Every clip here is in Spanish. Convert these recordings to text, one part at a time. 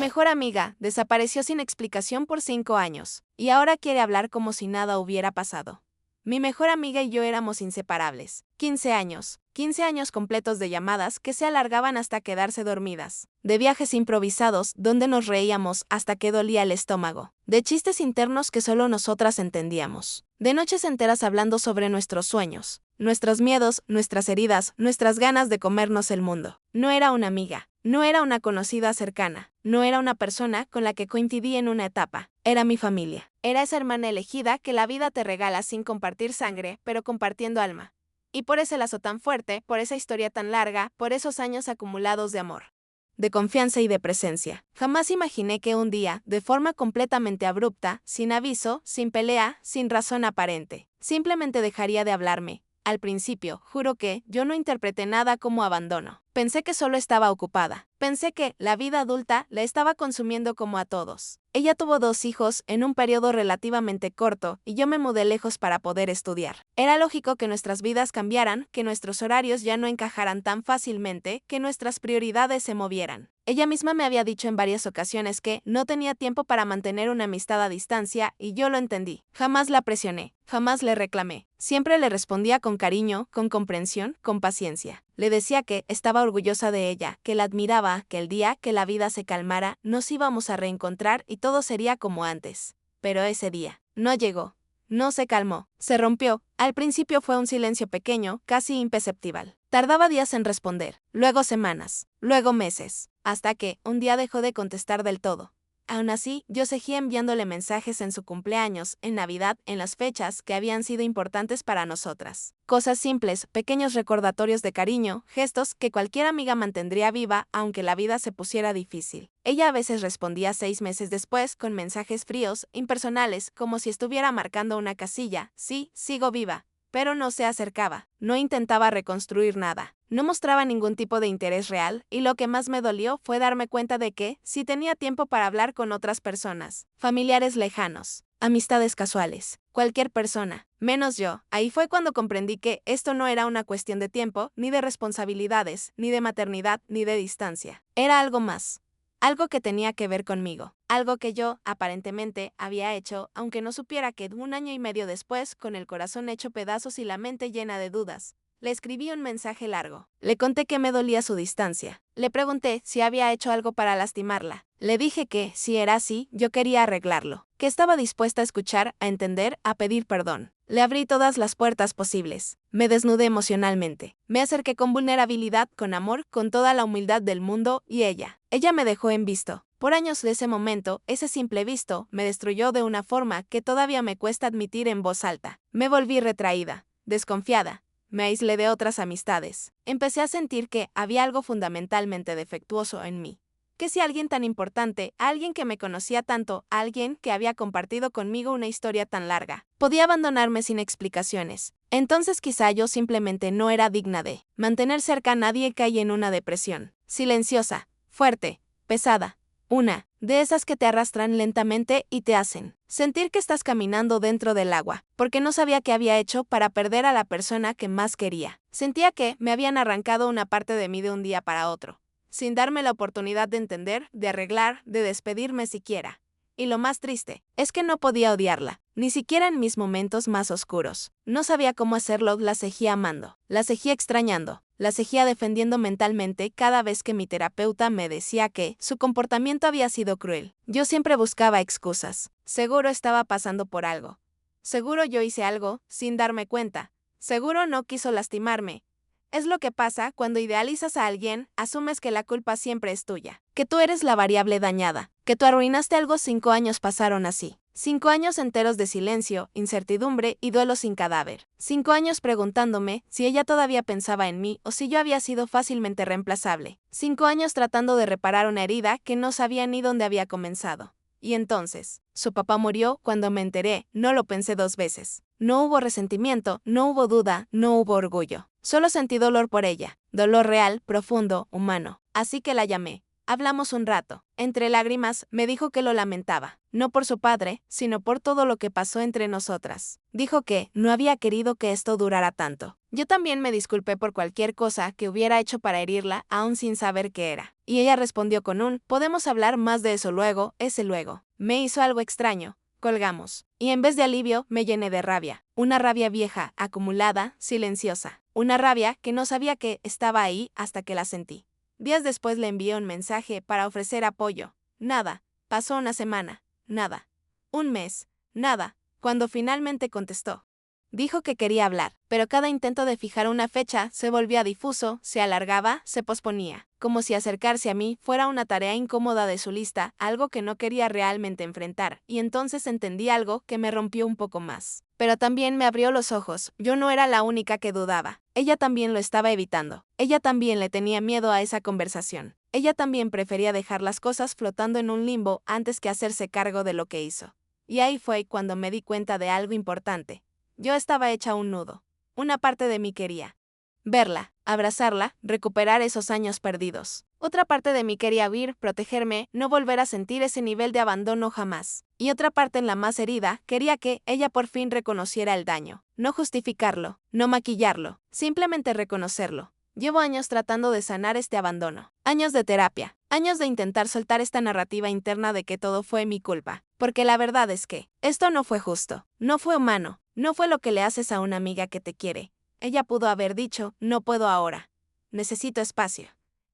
mejor amiga desapareció sin explicación por 5 años, y ahora quiere hablar como si nada hubiera pasado. Mi mejor amiga y yo éramos inseparables. 15 años completos de llamadas que se alargaban hasta quedarse dormidas. De viajes improvisados donde nos reíamos hasta que dolía el estómago. De chistes internos que solo nosotras entendíamos. De noches enteras hablando sobre nuestros sueños, nuestros miedos, nuestras heridas, nuestras ganas de comernos el mundo. No era una amiga, no era una conocida cercana, no era una persona con la que coincidí en una etapa. Era mi familia. Era esa hermana elegida que la vida te regala sin compartir sangre, pero compartiendo alma. Y por ese lazo tan fuerte, por esa historia tan larga, por esos años acumulados de amor, de confianza y de presencia. Jamás imaginé que un día, de forma completamente abrupta, sin aviso, sin pelea, sin razón aparente, simplemente dejaría de hablarme. Al principio, juro que yo no interpreté nada como abandono. Pensé que solo estaba ocupada. Pensé que la vida adulta la estaba consumiendo como a todos. Ella tuvo 2 hijos en un periodo relativamente corto y yo me mudé lejos para poder estudiar. Era lógico que nuestras vidas cambiaran, que nuestros horarios ya no encajaran tan fácilmente, que nuestras prioridades se movieran. Ella misma me había dicho en varias ocasiones que no tenía tiempo para mantener una amistad a distancia y yo lo entendí. Jamás la presioné, jamás le reclamé. Siempre le respondía con cariño, con comprensión, con paciencia. Le decía que estaba orgullosa de ella, que la admiraba, que el día que la vida se calmara nos íbamos a reencontrar y todo sería como antes. Pero ese día no llegó. No se calmó, se rompió. Al principio fue un silencio pequeño, casi imperceptible. Tardaba días en responder, luego semanas, luego meses, hasta que un día dejó de contestar del todo. Aún así, yo seguía enviándole mensajes en su cumpleaños, en Navidad, en las fechas que habían sido importantes para nosotras. Cosas simples, pequeños recordatorios de cariño, gestos que cualquier amiga mantendría viva aunque la vida se pusiera difícil. Ella a veces respondía 6 meses después con mensajes fríos, impersonales, como si estuviera marcando una casilla. Sí, sigo viva. Pero no se acercaba, no intentaba reconstruir nada, no mostraba ningún tipo de interés real, y lo que más me dolió fue darme cuenta de que, si tenía tiempo para hablar con otras personas, familiares lejanos, amistades casuales, cualquier persona, menos yo. Ahí fue cuando comprendí que esto no era una cuestión de tiempo, ni de responsabilidades, ni de maternidad, ni de distancia. Era algo más. Algo que tenía que ver conmigo, algo que yo, aparentemente, había hecho, aunque no supiera que 1 año y medio después, con el corazón hecho pedazos y la mente llena de dudas, le escribí un mensaje largo. Le conté que me dolía su distancia. Le pregunté si había hecho algo para lastimarla. Le dije que, si era así, yo quería arreglarlo, que estaba dispuesta a escuchar, a entender, a pedir perdón. Le abrí todas las puertas posibles. Me desnudé emocionalmente. Me acerqué con vulnerabilidad, con amor, con toda la humildad del mundo, y ella me dejó en visto. Por años de ese momento, ese simple visto, me destruyó de una forma que todavía me cuesta admitir en voz alta. Me volví retraída, desconfiada. Me aislé de otras amistades. Empecé a sentir que había algo fundamentalmente defectuoso en mí. Que si alguien tan importante, alguien que me conocía tanto, alguien que había compartido conmigo una historia tan larga, podía abandonarme sin explicaciones. Entonces quizá yo simplemente no era digna de mantener cerca a nadie. Caí en una depresión. Silenciosa, fuerte, pesada. Una de esas que te arrastran lentamente y te hacen sentir que estás caminando dentro del agua, porque no sabía qué había hecho para perder a la persona que más quería. Sentía que me habían arrancado una parte de mí de un día para otro, sin darme la oportunidad de entender, de arreglar, de despedirme siquiera. Y lo más triste es que no podía odiarla, ni siquiera en mis momentos más oscuros. No sabía cómo hacerlo. La seguía amando, la seguía extrañando, la seguía defendiendo mentalmente cada vez que mi terapeuta me decía que su comportamiento había sido cruel. Yo siempre buscaba excusas. Seguro estaba pasando por algo. Seguro yo hice algo sin darme cuenta. Seguro no quiso lastimarme. Es lo que pasa cuando idealizas a alguien, asumes que la culpa siempre es tuya, que tú eres la variable dañada, que tú arruinaste algo. 5 años pasaron así. 5 años enteros de silencio, incertidumbre y duelo sin cadáver. 5 años preguntándome si ella todavía pensaba en mí o si yo había sido fácilmente reemplazable. 5 años tratando de reparar una herida que no sabía ni dónde había comenzado. Y entonces, su papá murió. Cuando me enteré, no lo pensé 2 veces. No hubo resentimiento, no hubo duda, no hubo orgullo. Solo sentí dolor por ella, dolor real, profundo, humano. Así que la llamé. Hablamos un rato. Entre lágrimas, me dijo que lo lamentaba, no por su padre, sino por todo lo que pasó entre nosotras. Dijo que no había querido que esto durara tanto. Yo también me disculpé por cualquier cosa que hubiera hecho para herirla, aún sin saber qué era. Y ella respondió con un, podemos hablar más de eso luego, ese luego. Me hizo algo extraño. Colgamos. Y en vez de alivio, me llené de rabia. Una rabia vieja, acumulada, silenciosa. Una rabia que no sabía que estaba ahí hasta que la sentí. Días después le envié un mensaje para ofrecer apoyo. Nada. Pasó una semana. Nada. Un mes. Nada. Cuando finalmente contestó. Dijo que quería hablar, pero cada intento de fijar una fecha se volvía difuso, se alargaba, se posponía, como si acercarse a mí fuera una tarea incómoda de su lista, algo que no quería realmente enfrentar, y entonces entendí algo que me rompió un poco más. Pero también me abrió los ojos, yo no era la única que dudaba, ella también lo estaba evitando, ella también le tenía miedo a esa conversación, ella también prefería dejar las cosas flotando en un limbo antes que hacerse cargo de lo que hizo. Y ahí fue cuando me di cuenta de algo importante. Yo estaba hecha un nudo. Una parte de mí quería verla, abrazarla, recuperar esos años perdidos. Otra parte de mí quería huir, protegerme, no volver a sentir ese nivel de abandono jamás. Y otra parte en la más herida quería que ella por fin reconociera el daño. No justificarlo, no maquillarlo, simplemente reconocerlo. Llevo años tratando de sanar este abandono. Años de terapia. Años de intentar soltar esta narrativa interna de que todo fue mi culpa. Porque la verdad es que esto no fue justo, no fue humano, no fue lo que le haces a una amiga que te quiere. Ella pudo haber dicho, no puedo ahora. Necesito espacio.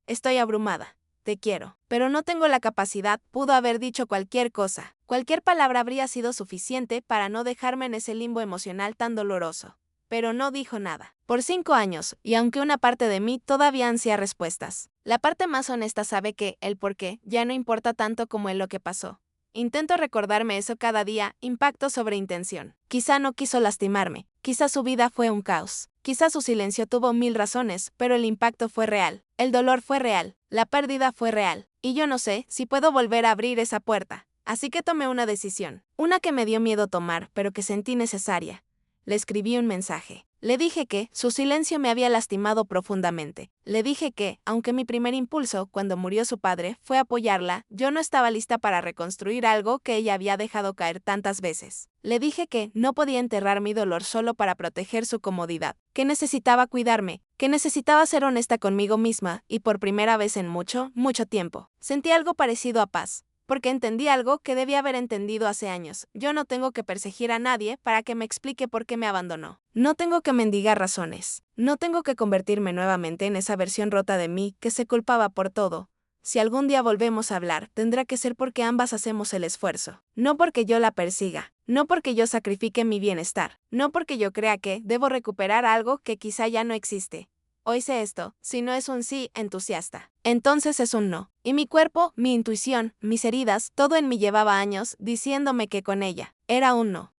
Estoy abrumada. Te quiero. Pero no tengo la capacidad, pudo haber dicho cualquier cosa. Cualquier palabra habría sido suficiente para no dejarme en ese limbo emocional tan doloroso. Pero no dijo nada. Por 5 años, y aunque una parte de mí todavía ansía respuestas, la parte más honesta sabe que el por qué ya no importa tanto como el lo que pasó. Intento recordarme eso cada día, impacto sobre intención. Quizá no quiso lastimarme, quizá su vida fue un caos, quizá su silencio tuvo 1000 razones, pero el impacto fue real, el dolor fue real, la pérdida fue real, y yo no sé si puedo volver a abrir esa puerta. Así que tomé una decisión, una que me dio miedo tomar, pero que sentí necesaria. Le escribí un mensaje. Le dije que su silencio me había lastimado profundamente. Le dije que, aunque mi primer impulso, cuando murió su padre, fue apoyarla, yo no estaba lista para reconstruir algo que ella había dejado caer tantas veces. Le dije que no podía enterrar mi dolor solo para proteger su comodidad, que necesitaba cuidarme, que necesitaba ser honesta conmigo misma, y por primera vez en mucho, mucho tiempo, sentí algo parecido a paz. Porque entendí algo que debía haber entendido hace años. Yo no tengo que perseguir a nadie para que me explique por qué me abandonó. No tengo que mendigar razones. No tengo que convertirme nuevamente en esa versión rota de mí que se culpaba por todo. Si algún día volvemos a hablar, tendrá que ser porque ambas hacemos el esfuerzo. No porque yo la persiga. No porque yo sacrifique mi bienestar. No porque yo crea que debo recuperar algo que quizá ya no existe. Hoy sé esto, si no es un sí entusiasta, entonces es un no. Y mi cuerpo, mi intuición, mis heridas, todo en mí llevaba años diciéndome que con ella era un no.